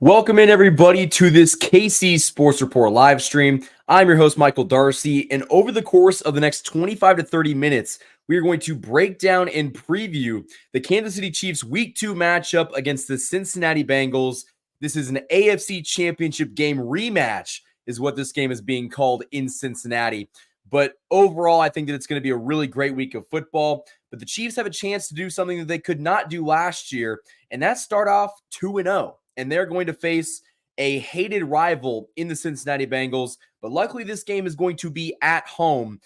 Welcome in, everybody, to this KC Sports Report live stream. I'm your host, Michael Darcy, and over the course of the next 25 to 30 minutes, we are going to break down and preview the Kansas City Chiefs Week 2 matchup against the Cincinnati Bengals. This is an AFC Championship game rematch, is what this game is being called in Cincinnati. But overall, I think that it's going to be a really great week of football. But the Chiefs have a chance to do something that they could not do last year, and that's start off 2-0. And they're going to face a hated rival in the Cincinnati Bengals. But luckily, this game is going to be at home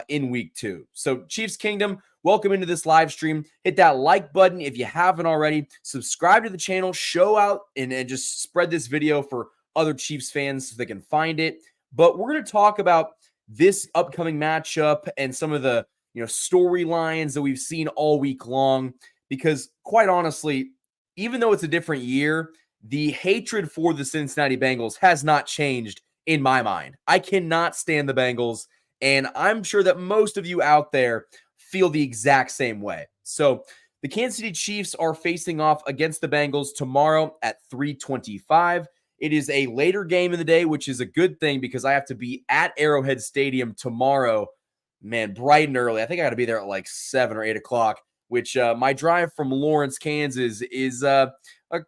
in week 2. So Chiefs Kingdom, welcome into this live stream. Hit that like button if you haven't already. Subscribe to the channel, show out, and just spread this video for other Chiefs fans so they can find it. But we're going to talk about this upcoming matchup and some of the storylines that we've seen all week long. Because quite honestly, even though it's a different year, the hatred for the Cincinnati Bengals has not changed in my mind. I cannot stand the Bengals, and I'm sure that most of you out there feel the exact same way. So the Kansas City Chiefs are facing off against the Bengals tomorrow at 3:25. It is a later game in the day, which is a good thing because I have to be at Arrowhead Stadium tomorrow, man, bright and early. I think I got to be there at like 7 or 8 o'clock, which my drive from Lawrence, Kansas is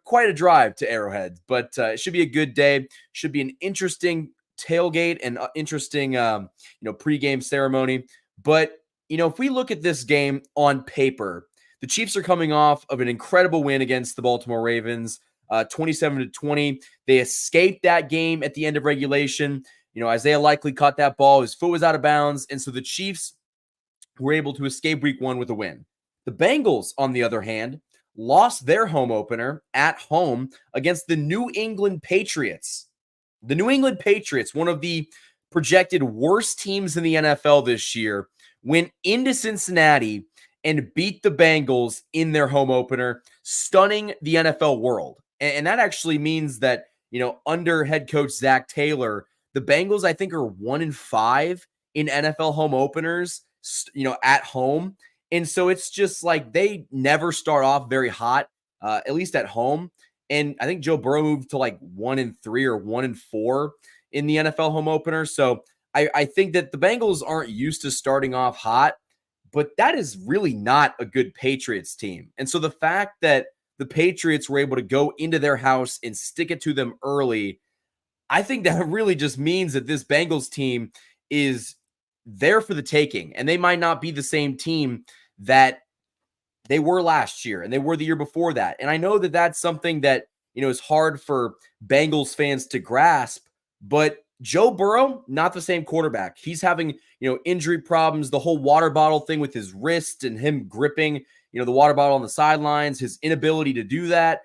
quite a drive to Arrowhead, but it should be a good day. Should be an interesting tailgate and interesting, pregame ceremony. But, if we look at this game on paper, the Chiefs are coming off of an incredible win against the Baltimore Ravens, 27-20. They escaped that game at the end of regulation. Isaiah likely caught that ball. His foot was out of bounds. And so the Chiefs were able to escape week 1 with a win. The Bengals, on the other hand, lost their home opener at home against the New England Patriots. The New England Patriots, one of the projected worst teams in the NFL this year, went into Cincinnati and beat the Bengals in their home opener, stunning the NFL world. And that actually means that, under head coach Zach Taylor, the Bengals, I think, are 1-5 in NFL home openers, at home. And so it's just like they never start off very hot, at least at home. And I think Joe Burrow moved to like 1-3 or 1-4 in the NFL home opener. So I think that the Bengals aren't used to starting off hot, but that is really not a good Patriots team. And so the fact that the Patriots were able to go into their house and stick it to them early, I think that really just means that this Bengals team is there for the taking. And they might not be the same team that they were last year and they were the year before that. And I know that that's something that, is hard for Bengals fans to grasp, but Joe Burrow, not the same quarterback. He's having, injury problems, the whole water bottle thing with his wrist and him gripping, the water bottle on the sidelines, his inability to do that,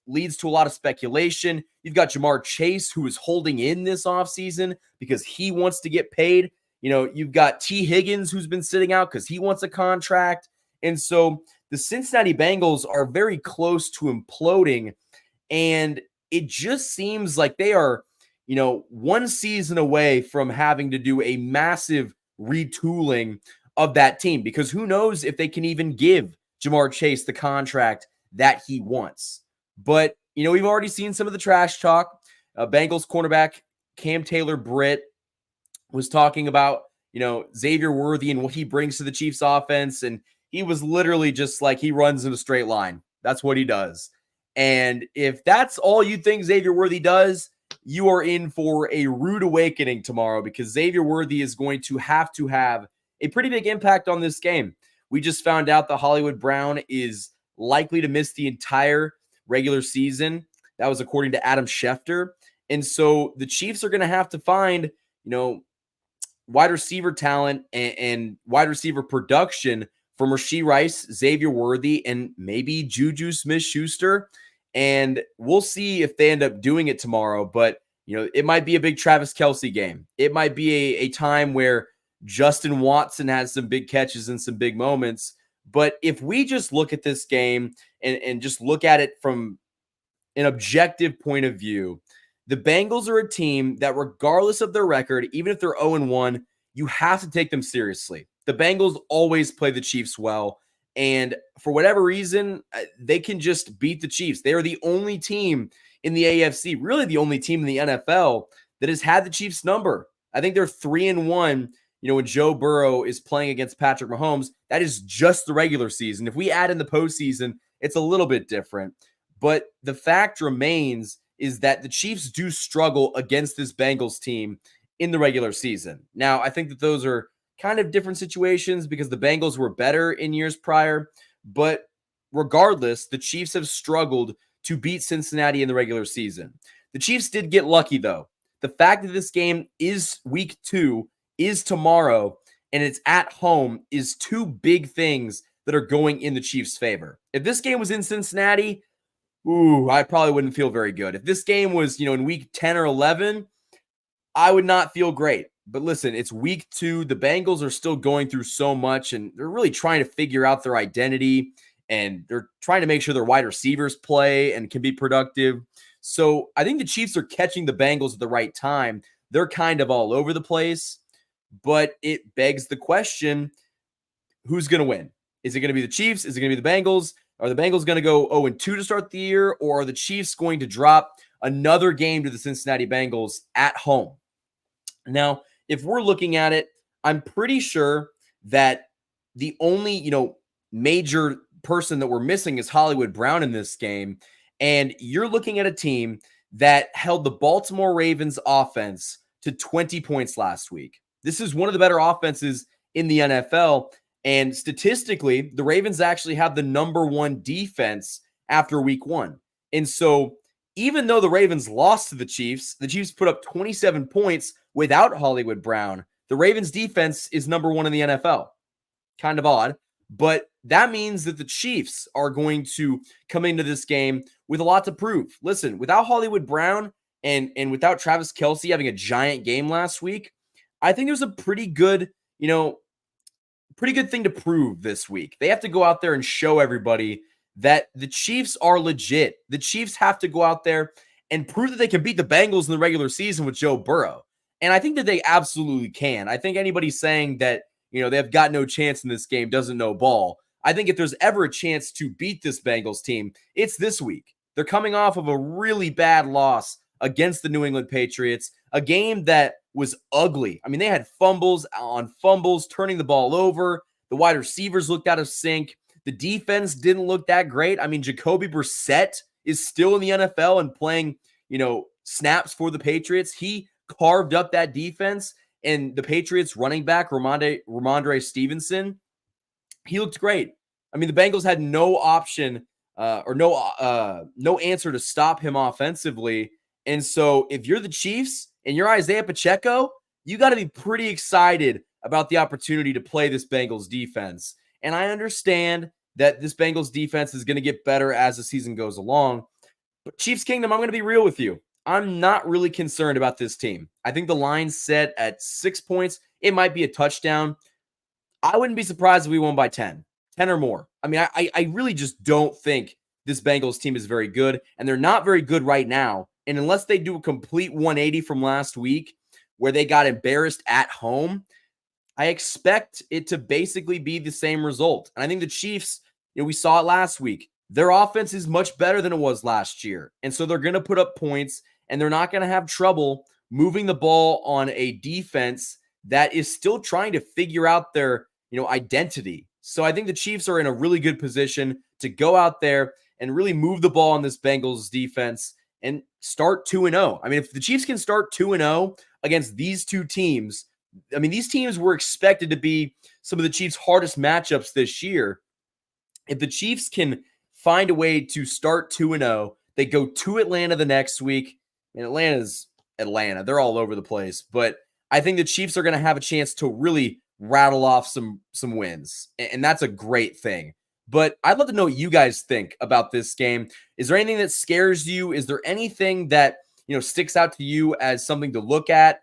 leads to a lot of speculation. You've got Jamar Chase, who is holding in this offseason because he wants to get paid. You've got T. Higgins, who's been sitting out because he wants a contract. And so the Cincinnati Bengals are very close to imploding. And it just seems like they are, one season away from having to do a massive retooling of that team. Because who knows if they can even give Jamar Chase the contract that he wants. But, we've already seen some of the trash talk. Bengals cornerback Cam Taylor-Britt was talking about, Xavier Worthy and what he brings to the Chiefs offense. And he was literally just like, he runs in a straight line. That's what he does. And if that's all you think Xavier Worthy does, you are in for a rude awakening tomorrow, because Xavier Worthy is going to have a pretty big impact on this game. We just found out that Hollywood Brown is likely to miss the entire regular season. That was according to Adam Schefter. And so the Chiefs are going to have to find, wide receiver talent and wide receiver production from Rashee Rice, Xavier Worthy, and maybe Juju Smith-Schuster. And we'll see if they end up doing it tomorrow. But, it might be a big Travis Kelce game. It might be a time where Justin Watson has some big catches and some big moments. But if we just look at this game and just look at it from an objective point of view, the Bengals are a team that, regardless of their record, even if they're 0-1, you have to take them seriously. The Bengals always play the Chiefs well. And for whatever reason, they can just beat the Chiefs. They are the only team in the AFC, really the only team in the NFL that has had the Chiefs number. I think they're 3-1. When Joe Burrow is playing against Patrick Mahomes, that is just the regular season. If we add in the postseason, it's a little bit different. But the fact remains is that the Chiefs do struggle against this Bengals team in the regular season. Now, I think that those are kind of different situations because the Bengals were better in years prior. But regardless, the Chiefs have struggled to beat Cincinnati in the regular season. The Chiefs did get lucky, though. The fact that this game is week 2, is tomorrow, and it's at home is two big things that are going in the Chiefs' favor. If this game was in Cincinnati, I probably wouldn't feel very good. If this game was, in week 10 or 11, I would not feel great. But listen, it's week 2. The Bengals are still going through so much, and they're really trying to figure out their identity, and they're trying to make sure their wide receivers play and can be productive. So I think the Chiefs are catching the Bengals at the right time. They're kind of all over the place, but it begs the question, who's going to win? Is it going to be the Chiefs? Is it going to be the Bengals? Are the Bengals going to go 0-2 to start the year, or are the Chiefs going to drop another game to the Cincinnati Bengals at home? Now, if we're looking at it, I'm pretty sure that the only, major person that we're missing is Hollywood Brown in this game. And you're looking at a team that held the Baltimore Ravens offense to 20 points last week. This is one of the better offenses in the NFL. And statistically, the Ravens actually have the number 1 defense after week 1. And so even though the Ravens lost to the Chiefs put up 27 points without Hollywood Brown. The Ravens defense is number 1 in the NFL. Kind of odd, but that means that the Chiefs are going to come into this game with a lot to prove. Listen, without Hollywood Brown and without Travis Kelce having a giant game last week, I think there's a pretty good thing to prove this week. They have to go out there and show everybody that the Chiefs are legit. The Chiefs have to go out there and prove that they can beat the Bengals in the regular season with Joe Burrow. And I think that they absolutely can. I think anybody saying that, they've got no chance in this game doesn't know ball. I think if there's ever a chance to beat this Bengals team, it's this week. They're coming off of a really bad loss against the New England Patriots, a game that was ugly. I mean, they had fumbles on fumbles, turning the ball over. The wide receivers looked out of sync. The defense didn't look that great. I mean, Jacoby Brissett is still in the NFL and playing, snaps for the Patriots. He carved up that defense, and the Patriots running back, Ramondre Stevenson, he looked great. I mean, the Bengals had no option or no answer to stop him offensively. And so if you're the Chiefs and you're Isaiah Pacheco, you got to be pretty excited about the opportunity to play this Bengals defense. And I understand that this Bengals defense is going to get better as the season goes along. But Chiefs Kingdom, I'm going to be real with you. I'm not really concerned about this team. I think the line's set at 6 points. It might be a touchdown. I wouldn't be surprised if we won by 10 or more. I mean, I really just don't think this Bengals team is very good, and they're not very good right now. And unless they do a complete 180 from last week where they got embarrassed at home, I expect it to basically be the same result. And I think the Chiefs, we saw it last week. Their offense is much better than it was last year. And so they're going to put up points, and they're not going to have trouble moving the ball on a defense that is still trying to figure out their, identity. So I think the Chiefs are in a really good position to go out there and really move the ball on this Bengals defense and start 2-0. I mean, if the Chiefs can start 2-0 against these two teams, I mean, these teams were expected to be some of the Chiefs' hardest matchups this year. If the Chiefs can find a way to start 2-0, they go to Atlanta the next week. And Atlanta's Atlanta. They're all over the place. But I think the Chiefs are going to have a chance to really rattle off some wins. And that's a great thing. But I'd love to know what you guys think about this game. Is there anything that scares you? Is there anything that, sticks out to you as something to look at?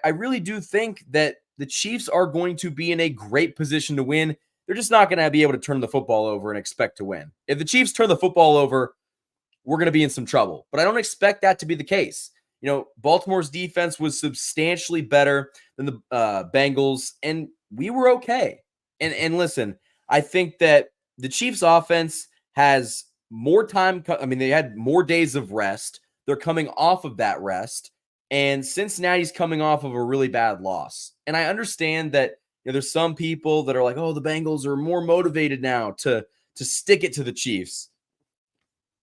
I really do think that the Chiefs are going to be in a great position to win. They're just not going to be able to turn the football over and expect to win. If the Chiefs turn the football over, we're going to be in some trouble. But I don't expect that to be the case. Baltimore's defense was substantially better than the Bengals, and we were okay. And listen, I think that the Chiefs offense has more time. I mean, they had more days of rest. they're coming off of that rest, and Cincinnati's coming off of a really bad loss. And I understand that there's some people that are like, oh, the Bengals are more motivated now to stick it to the Chiefs.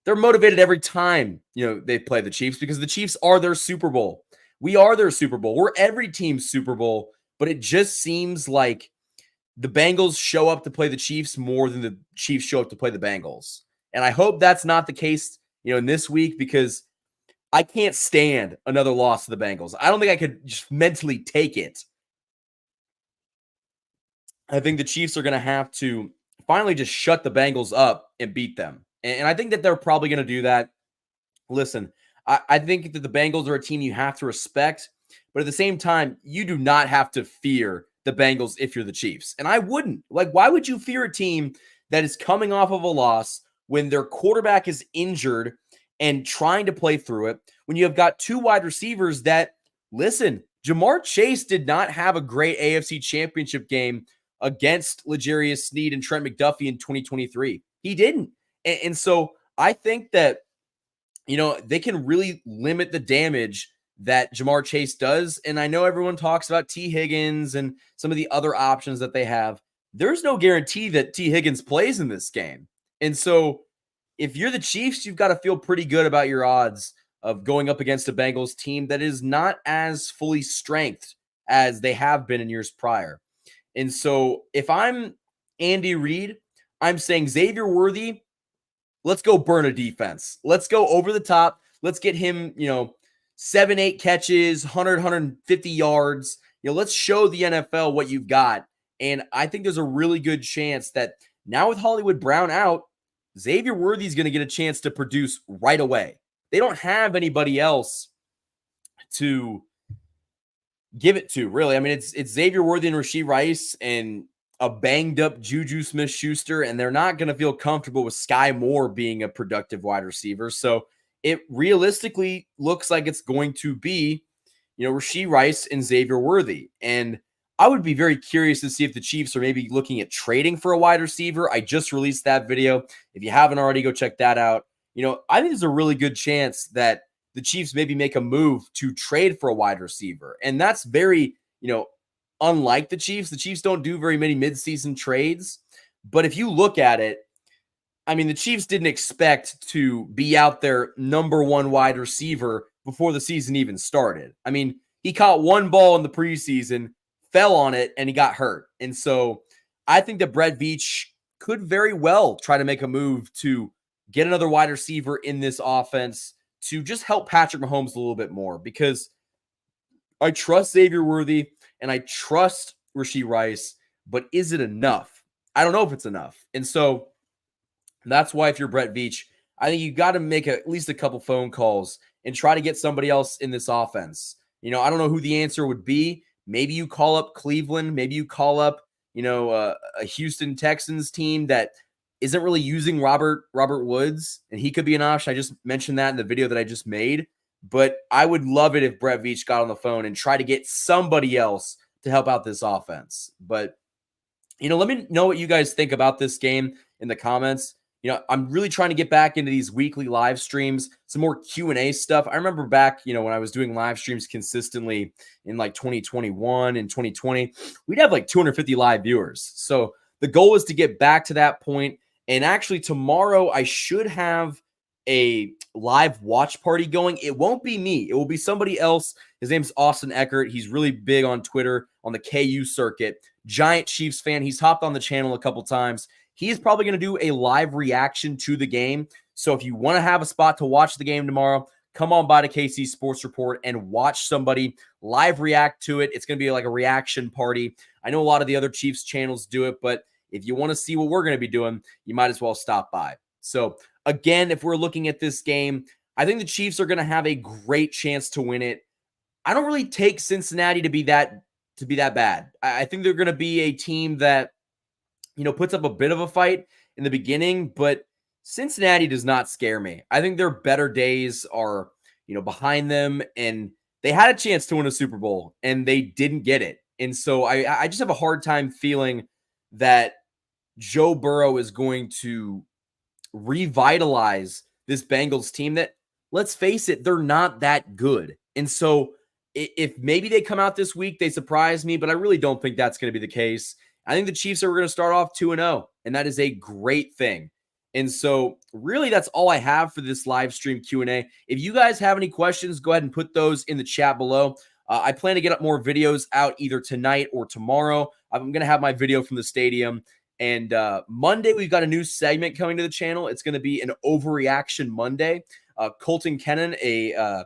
They're motivated every time, they play the Chiefs because the Chiefs are their Super Bowl. We are their Super Bowl. We're every team's Super Bowl, but it just seems like the Bengals show up to play the Chiefs more than the Chiefs show up to play the Bengals. And I hope that's not the case, in this week, because I can't stand another loss to the Bengals. I don't think I could just mentally take it. I think the Chiefs are going to have to finally just shut the Bengals up and beat them. And I think that they're probably going to do that. Listen, I think that the Bengals are a team you have to respect, but at the same time, you do not have to fear the Bengals if you're the Chiefs. And I wouldn't. Like, why would you fear a team that is coming off of a loss when their quarterback is injured and trying to play through it, when you have got two wide receivers that, listen, Jamar Chase did not have a great AFC Championship game against L'Jarius Sneed and Trent McDuffie in 2023. He didn't. And so I think that, they can really limit the damage that Jamar Chase does. And I know everyone talks about T. Higgins and some of the other options that they have. There's no guarantee that T. Higgins plays in this game. And so if you're the Chiefs, you've got to feel pretty good about your odds of going up against a Bengals team that is not as fully strengthed as they have been in years prior. And so if I'm Andy Reid, I'm saying Xavier Worthy, let's go burn a defense. Let's go over the top. Let's get him, 7-8 catches, 150 yards. Let's show the NFL what you've got. And I think there's a really good chance that now with Hollywood Brown out, Xavier Worthy is going to get a chance to produce right away. They don't have anybody else to give it to, really. I mean, it's Xavier Worthy and Rashee Rice and a banged up Juju Smith-Schuster, and they're not going to feel comfortable with Sky Moore being a productive wide receiver. So it realistically looks like it's going to be, Rashee Rice and Xavier Worthy. And I would be very curious to see if the Chiefs are maybe looking at trading for a wide receiver. I just released that video. If you haven't already, go check that out. I think there's a really good chance that the Chiefs maybe make a move to trade for a wide receiver. And that's very, unlike the Chiefs. The Chiefs don't do very many midseason trades. But if you look at it, I mean, the Chiefs didn't expect to be out their number one wide receiver before the season even started. I mean, he caught one ball in the preseason, fell on it, and he got hurt. And so I think that Brett Veach could very well try to make a move to get another wide receiver in this offense to just help Patrick Mahomes a little bit more, because I trust Xavier Worthy and I trust Rashee Rice, but is it enough? I don't know if it's enough. And so that's why if you're Brett Veach, I think you got to make at least a couple phone calls and try to get somebody else in this offense. I don't know who the answer would be. Maybe you call up Cleveland. Maybe you call up, a Houston Texans team that isn't really using Robert Woods, and he could be an option. I just mentioned that in the video that I just made. But I would love it if Brett Veach got on the phone and tried to get somebody else to help out this offense. But, let me know what you guys think about this game in the comments. I'm really trying to get back into these weekly live streams, some more Q&A stuff. I remember back, when I was doing live streams consistently in like 2021 and 2020, we'd have like 250 live viewers. So the goal is to get back to that point. And actually tomorrow I should have a live watch party going. It won't be me. It will be somebody else. His name's Austin Eckert. He's really big on Twitter on the KU circuit. Giant Chiefs fan. He's hopped on the channel a couple times. He's probably going to do a live reaction to the game. So if you want to have a spot to watch the game tomorrow, come on by to KC Sports Report and watch somebody live react to it. It's going to be like a reaction party. I know a lot of the other Chiefs channels do it, but if you want to see what we're going to be doing, you might as well stop by. So again, if we're looking at this game, I think the Chiefs are going to have a great chance to win it. I don't really take Cincinnati to be that bad. I think they're going to be a team that, puts up a bit of a fight in the beginning, but Cincinnati does not scare me. I think their better days are, behind them, and they had a chance to win a Super Bowl and they didn't get it. And so I just have a hard time feeling that Joe Burrow is going to revitalize this Bengals team that let's face it, they're not that good. And so if maybe they come out this week, they surprise me, but I really don't think that's going to be the case. I think the Chiefs are going to start off 2-0, and that is a great thing. And so really that's all I have for this live stream Q&A. If you guys have any questions, go ahead and put those in the chat below. I plan to get up more videos out either tonight or tomorrow. I'm going to have my video from the stadium. And Monday, we've got a new segment coming to the channel. It's going to be an Overreaction Monday. Colton Kennan, a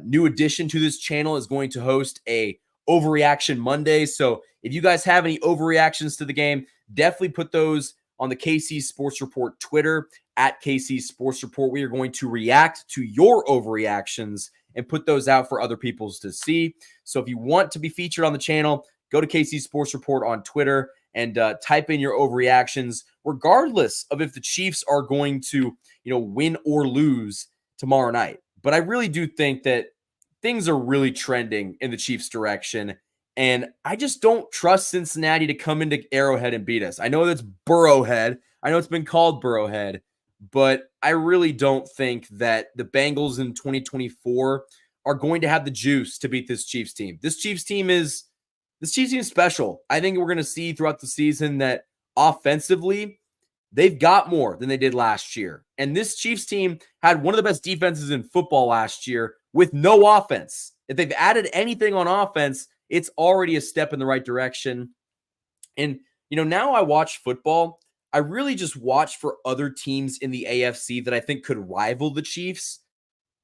new addition to this channel, is going to host a Overreaction Monday. So if you guys have any overreactions to the game, definitely put those on the KC Sports Report Twitter, at KC Sports Report. We are going to react to your overreactions and put those out for other people to see. So if you want to be featured on the channel, go to KC Sports Report on Twitter and type in your overreactions, regardless of if the Chiefs are going to, win or lose tomorrow night. But I really do think that things are really trending in the Chiefs' direction. And I just don't trust Cincinnati to come into Arrowhead and beat us. I know that's Burrowhead. I know it's been called Burrowhead. But I really don't think that the Bengals in 2024 are going to have the juice to beat this Chiefs team. This Chiefs team is special. I think we're going to see throughout the season that offensively, they've got more than they did last year. And this Chiefs team had one of the best defenses in football last year with no offense. If they've added anything on offense, it's already a step in the right direction. And, now I watch football. I really just watch for other teams in the AFC that I think could rival the Chiefs.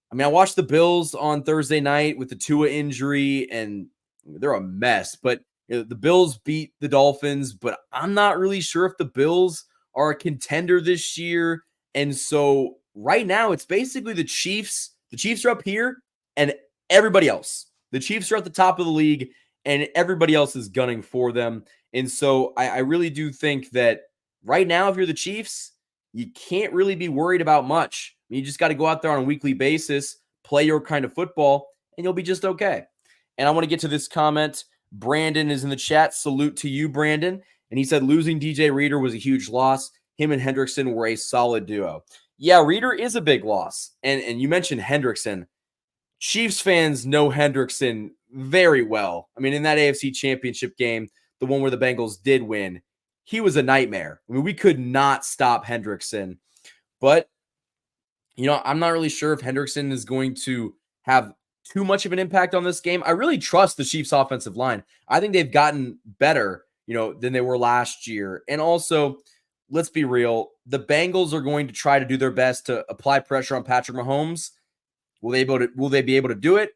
I mean, I watched the Bills on Thursday night with the Tua injury, and they're a mess. But the Bills beat the Dolphins, but I'm not really sure if the Bills are a contender this year. And so right now, it's basically the Chiefs. The Chiefs are up here, and everybody else. The Chiefs are at the top of the league, and everybody else is gunning for them. And so I really do think that right now, if you're the Chiefs, you can't really be worried about much. I mean, you just got to go out there on a weekly basis, play your kind of football, and you'll be just okay. And I want to get to this comment. Brandon is in the chat. Salute to you, Brandon. And he said, losing DJ Reader was a huge loss. Him and Hendrickson were a solid duo. Yeah, Reader is a big loss. And you mentioned Hendrickson. Chiefs fans know Hendrickson very well. I mean, in that AFC Championship game, the one where the Bengals did win, he was a nightmare. I mean, we could not stop Hendrickson. But, I'm not really sure if Hendrickson is going to have too much of an impact on this game. I really trust the Chiefs' offensive line. I think they've gotten better, than they were last year. And also, let's be real, the Bengals are going to try to do their best to apply pressure on Patrick Mahomes. Will they be able to do it?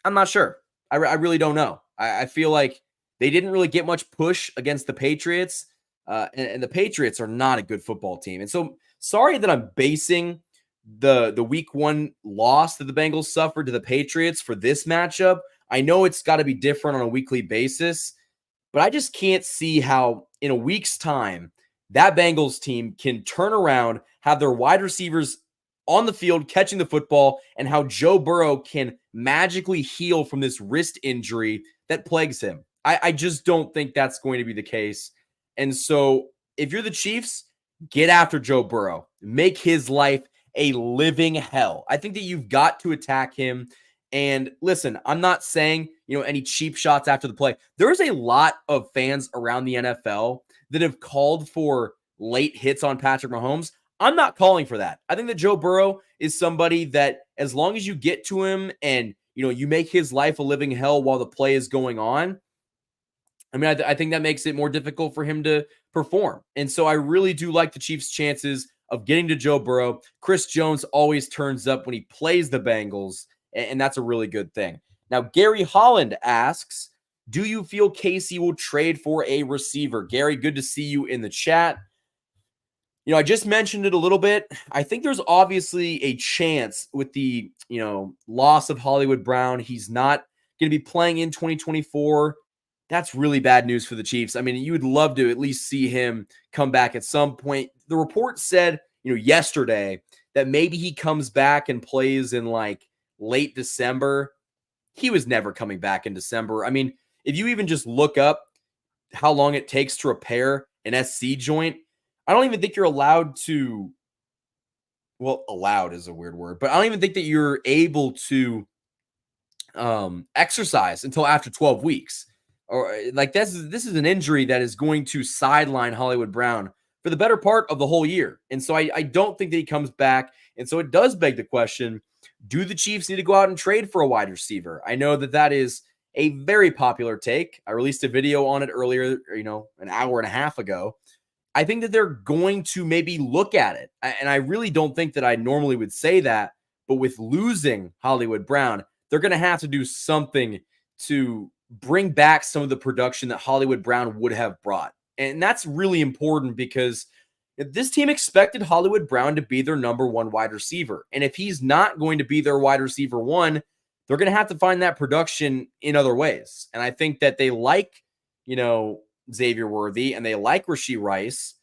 I'm not sure. I really don't know. I feel like they didn't really get much push against the Patriots, and the Patriots are not a good football team. And so, sorry that I'm basing the week 1 loss that the Bengals suffered to the Patriots for this matchup. I know it's got to be different on a weekly basis, but I just can't see how in a week's time that Bengals team can turn around, have their wide receivers on the field catching the football, and how Joe Burrow can magically heal from this wrist injury that plagues him. I just don't think that's going to be the case. And so if you're the Chiefs, get after Joe Burrow. Make his life a living hell. I think that you've got to attack him. And listen, I'm not saying, any cheap shots after the play. There's a lot of fans around the NFL that have called for late hits on Patrick Mahomes. I'm not calling for that. I think that Joe Burrow is somebody that as long as you get to him and, you make his life a living hell while the play is going on, I mean, I think that makes it more difficult for him to perform. And so I really do like the Chiefs' chances of getting to Joe Burrow. Chris Jones always turns up when he plays the Bengals, and that's a really good thing. Now, Gary Holland asks, do you feel KC will trade for a receiver? Gary, good to see you in the chat. I just mentioned it a little bit. I think there's obviously a chance with the, loss of Hollywood Brown. He's not going to be playing in 2024. That's really bad news for the Chiefs. I mean, you would love to at least see him come back at some point. The report said, yesterday that maybe he comes back and plays in like late December. He was never coming back in December. I mean, if you even just look up how long it takes to repair an SC joint, I don't even think you're allowed to well, allowed is a weird word, but I don't even think that you're able to exercise until after 12 weeks. Or like this is an injury that is going to sideline Hollywood Brown for the better part of the whole year. And so I don't think that he comes back. And so it does beg the question, do the Chiefs need to go out and trade for a wide receiver? I know that that is a very popular take. I released a video on it earlier, an hour and a half ago. I think that they're going to maybe look at it. And I really don't think that I normally would say that, but with losing Hollywood Brown, they're going to have to do something to bring back some of the production that Hollywood Brown would have brought. And that's really important because this team expected Hollywood Brown to be their number one wide receiver. And if he's not going to be their wide receiver one, they're going to have to find that production in other ways. And I think that they like, Xavier Worthy and they like Rashee Rice.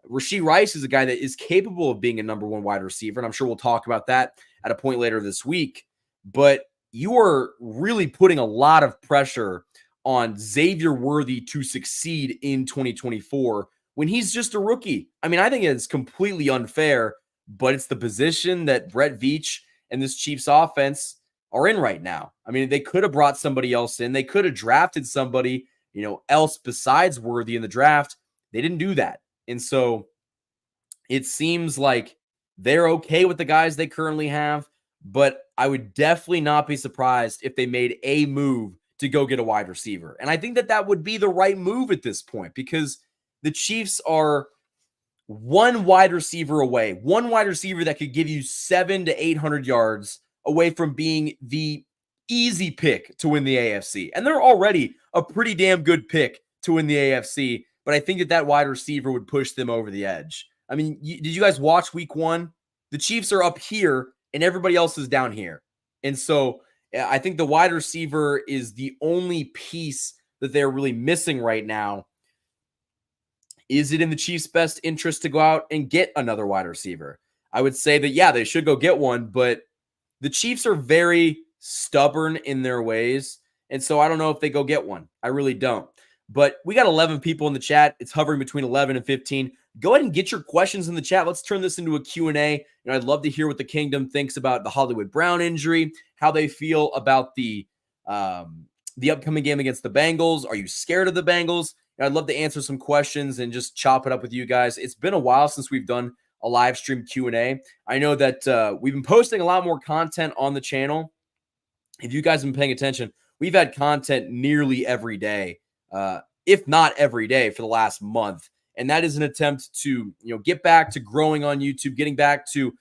Rashee Rice is a guy that is capable of being a number one wide receiver. And I'm sure we'll talk about that at a point later this week. But you are really putting a lot of pressure on Xavier Worthy to succeed in 2024 when he's just a rookie. I mean, I think it's completely unfair, but it's the position that Brett Veach and this Chiefs offense are in right now. I mean, they could have brought somebody else in. They could have drafted somebody, else besides Worthy in the draft. They didn't do that. And so it seems like they're okay with the guys they currently have, but I would definitely not be surprised if they made a move to go get a wide receiver. And I think that that would be the right move at this point because the Chiefs are one wide receiver away, one wide receiver that could give you 700 to 800 yards away from being the easy pick to win the AFC. And they're already a pretty damn good pick to win the AFC, but I think that that wide receiver would push them over the edge. I mean, did you guys watch week one? The Chiefs are up here and everybody else is down here. And so I think the wide receiver is the only piece that they're really missing right now. Is it in the Chiefs' best interest to go out and get another wide receiver? I would say that, yeah, they should go get one, but the Chiefs are very stubborn in their ways. And so I don't know if they go get one. I really don't. But we got 11 people in the chat. It's hovering between 11 and 15. Go ahead and get your questions in the chat. Let's turn this into a Q&A. I'd love to hear what the Kingdom thinks about the Hollywood Brown injury, how they feel about the upcoming game against the Bengals. Are you scared of the Bengals? I'd love to answer some questions and just chop it up with you guys. It's been a while since we've done a live stream Q&A. I know that we've been posting a lot more content on the channel. If you guys have been paying attention, we've had content nearly every day, if not every day for the last month. And that is an attempt to, get back to growing on YouTube, getting back to,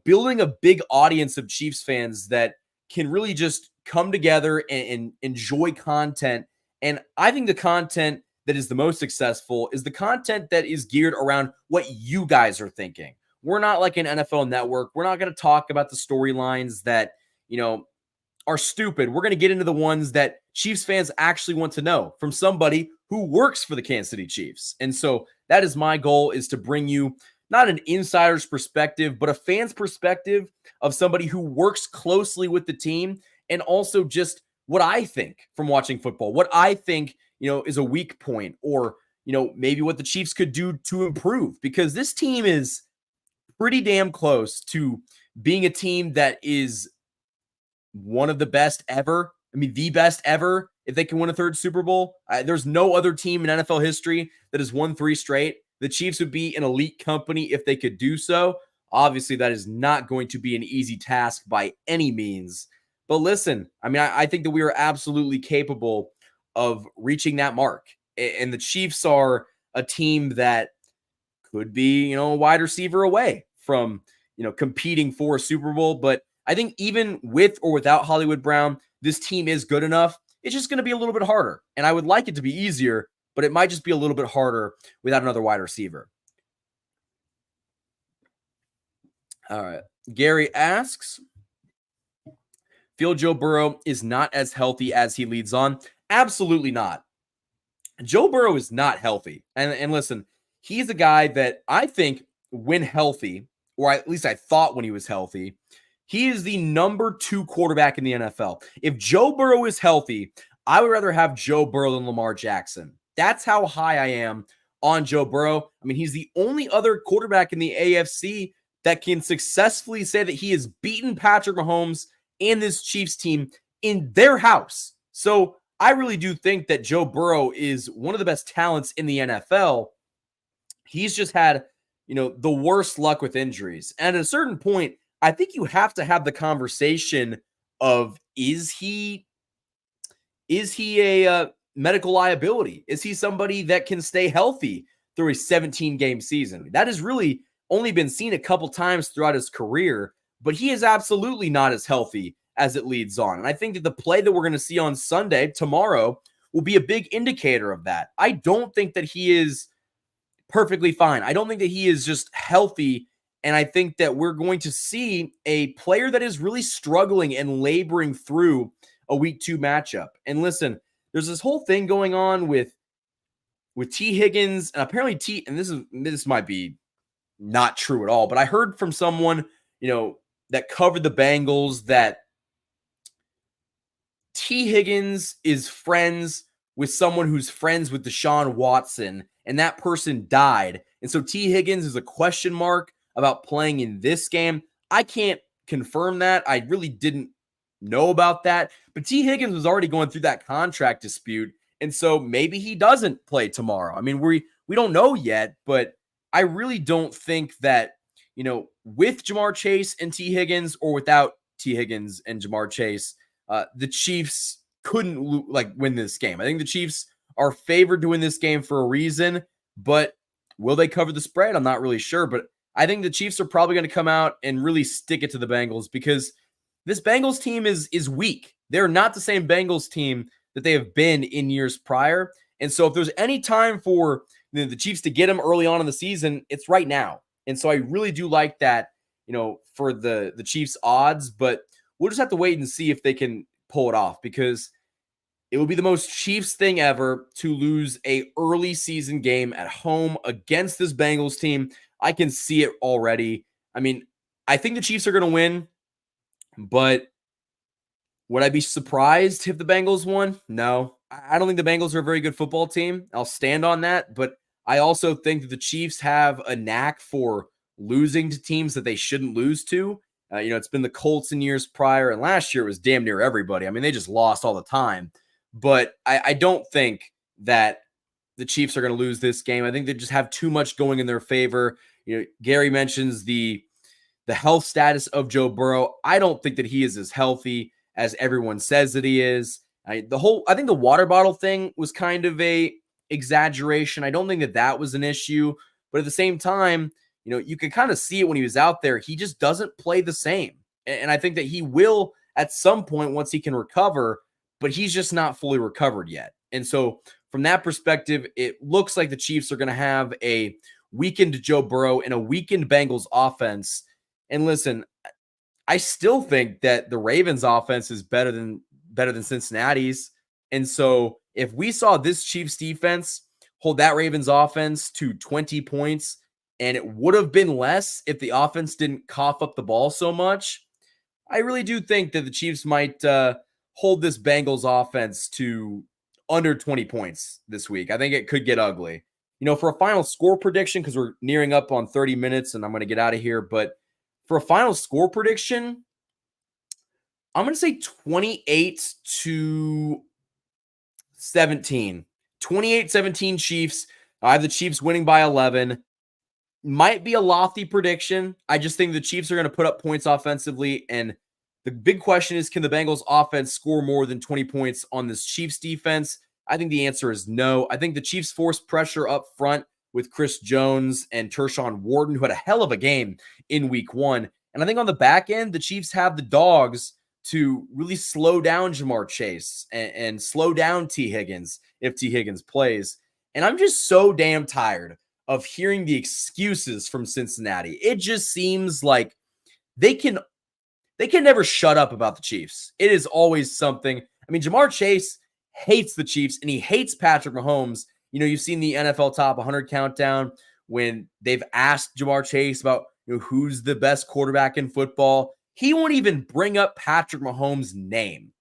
building a big audience of Chiefs fans that can really just come together and enjoy content. And I think the content that is the most successful is the content that is geared around what you guys are thinking. We're not like an NFL network. We're not going to talk about the storylines that, are stupid. We're going to get into the ones that Chiefs fans actually want to know from somebody who works for the Kansas City Chiefs. And so that is my goal, is to bring you not an insider's perspective, but a fan's perspective of somebody who works closely with the team, and also just what I think from watching football, what I think, is a weak point, or, maybe what the Chiefs could do to improve, because this team is pretty damn close to being a team that is one of the best ever. I mean, the best ever if they can win a third Super Bowl. There's no other team in NFL history that has won 3 straight. The Chiefs would be an elite company if they could do so. Obviously, that is not going to be an easy task by any means. But listen, I mean, I think that we are absolutely capable of reaching that mark. And the Chiefs are a team that could be, a wide receiver away from, competing for a Super Bowl. But I think even with or without Hollywood Brown, this team is good enough. It's just going to be a little bit harder. And I would like it to be easier, but it might just be a little bit harder without another wide receiver. All right. Gary asks, feel Joe Burrow is not as healthy as he leads on? Absolutely not. Joe Burrow is not healthy. And listen, he's a guy that I think when healthy, or at least I thought when he was healthy, he is the number 2 quarterback in the NFL. If Joe Burrow is healthy, I would rather have Joe Burrow than Lamar Jackson. That's how high I am on Joe Burrow. I mean, he's the only other quarterback in the AFC that can successfully say that he has beaten Patrick Mahomes and this Chiefs team in their house. So I really do think that Joe Burrow is one of the best talents in the NFL. He's just had, the worst luck with injuries. And at a certain point, I think you have to have the conversation of, is he a medical liability? Is he somebody that can stay healthy through a 17-game season? That has really only been seen a couple times throughout his career, but he is absolutely not as healthy as it leads on. And I think that the play that we're going to see on Sunday, tomorrow, will be a big indicator of that. I don't think that he is perfectly fine. I don't think that he is just healthy. And I think that we're going to see a player that is really struggling and laboring through a week 2 matchup. And listen, there's this whole thing going on with T. Higgins, and apparently and this might be not true at all, but I heard from someone, that covered the Bengals that T. Higgins is friends with someone who's friends with Deshaun Watson, and that person died. And so T. Higgins is a question mark about playing in this game. I can't confirm that. I really didn't know about that. But T. Higgins was already going through that contract dispute, and so maybe he doesn't play tomorrow. I mean, we don't know yet, but I really don't think that, with Jamar Chase and T. Higgins or without T. Higgins and Jamar Chase, the Chiefs couldn't win this game. I think the Chiefs are favored to win this game for a reason, but will they cover the spread? I'm not really sure, but I think the Chiefs are probably going to come out and really stick it to the Bengals because this Bengals team is weak. They're not the same Bengals team that they have been in years prior. And so if there's any time for the Chiefs to get them early on in the season, it's right now. And so I really do like that, for the Chiefs odds, but we'll just have to wait and see if they can pull it off because it would be the most Chiefs thing ever to lose a early season game at home against this Bengals team. I can see it already. I mean, I think the Chiefs are going to win, but would I be surprised if the Bengals won? No. I don't think the Bengals are a very good football team. I'll stand on that, but I also think that the Chiefs have a knack for losing to teams that they shouldn't lose to. It's been the Colts in years prior, and last year it was damn near everybody. I mean, they just lost all the time. But I don't think that the Chiefs are going to lose this game. I think they just have too much going in their favor. Gary mentions the health status of Joe Burrow. I don't think that he is as healthy as everyone says that he is. I think the water bottle thing was kind of a exaggeration. I don't think that was an issue, but at the same time, you could kind of see it when he was out there. He just doesn't play the same. And I think that he will at some point once he can recover, but he's just not fully recovered yet. And so from that perspective, it looks like the Chiefs are going to have a weakened Joe Burrow and a weakened Bengals offense. And listen, I still think that the Ravens offense is better than Cincinnati's. And so if we saw this Chiefs defense hold that Ravens offense to 20 points, and it would have been less if the offense didn't cough up the ball so much, I really do think that the Chiefs might hold this Bengals offense to under 20 points this week. I think it could get ugly. For a final score prediction, because we're nearing up on 30 minutes and I'm going to get out of here, but for a final score prediction, I'm going to say 28-17. 28-17 Chiefs. I have the Chiefs winning by 11. Might be a lofty prediction. I just think the Chiefs are going to put up points offensively. And the big question is, can the Bengals offense score more than 20 points on this Chiefs defense? I think the answer is no. I think the Chiefs force pressure up front with Chris Jones and Tershawn Wharton, who had a hell of a game in week 1. And I think on the back end, the Chiefs have the dogs to really slow down Jamar Chase and slow down T. Higgins if T. Higgins plays. And I'm just so damn tired of hearing the excuses from Cincinnati. It just seems like they can never shut up about the Chiefs. It is always something. I mean, Jamar Chase hates the Chiefs and he hates Patrick Mahomes. You've seen the NFL Top 100 countdown when they've asked Jamar Chase about who's the best quarterback in football. He won't even bring up Patrick Mahomes' name.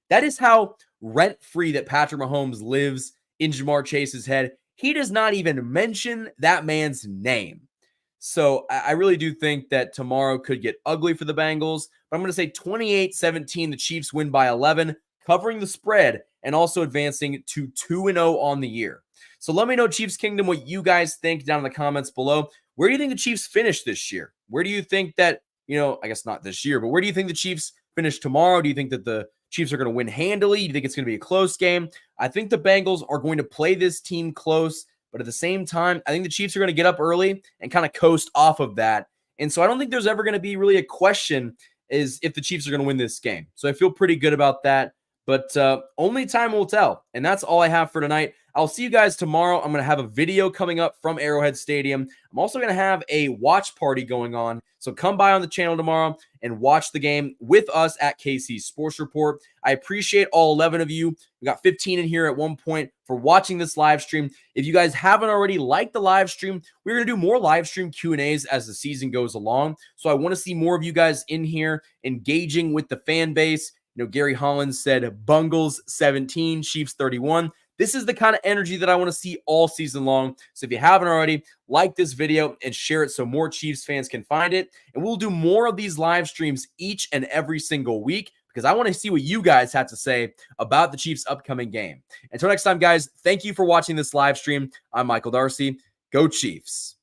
That is how rent-free that Patrick Mahomes lives in Jamar Chase's head. He does not even mention that man's name. So I really do think that tomorrow could get ugly for the Bengals. But I'm going to say 28-17, the Chiefs win by 11, covering the spread and also advancing to 2-0 on the year. So let me know, Chiefs Kingdom, what you guys think down in the comments below. Where do you think the Chiefs finish this year? Where do you think that, I guess not this year, but where do you think the Chiefs finish tomorrow? Do you think that the Chiefs are going to win handily? Do you think it's going to be a close game? I think the Bengals are going to play this team close, but at the same time, I think the Chiefs are going to get up early and kind of coast off of that. And so I don't think there's ever going to be really a question is if the Chiefs are going to win this game. So I feel pretty good about that. But only time will tell. And that's all I have for tonight. I'll see you guys tomorrow. I'm going to have a video coming up from Arrowhead Stadium. I'm also going to have a watch party going on. So come by on the channel tomorrow and watch the game with us at KC Sports Report. I appreciate all 11 of you. We got 15 in here at one point for watching this live stream. If you guys haven't already liked the live stream, we're going to do more live stream Q&As as the season goes along. So I want to see more of you guys in here engaging with the fan base. Gary Hollins said Bengals 17, Chiefs 31. This is the kind of energy that I want to see all season long. So if you haven't already, like this video and share it so more Chiefs fans can find it. And we'll do more of these live streams each and every single week because I want to see what you guys have to say about the Chiefs' upcoming game. Until next time, guys, thank you for watching this live stream. I'm Michael Darcy. Go Chiefs.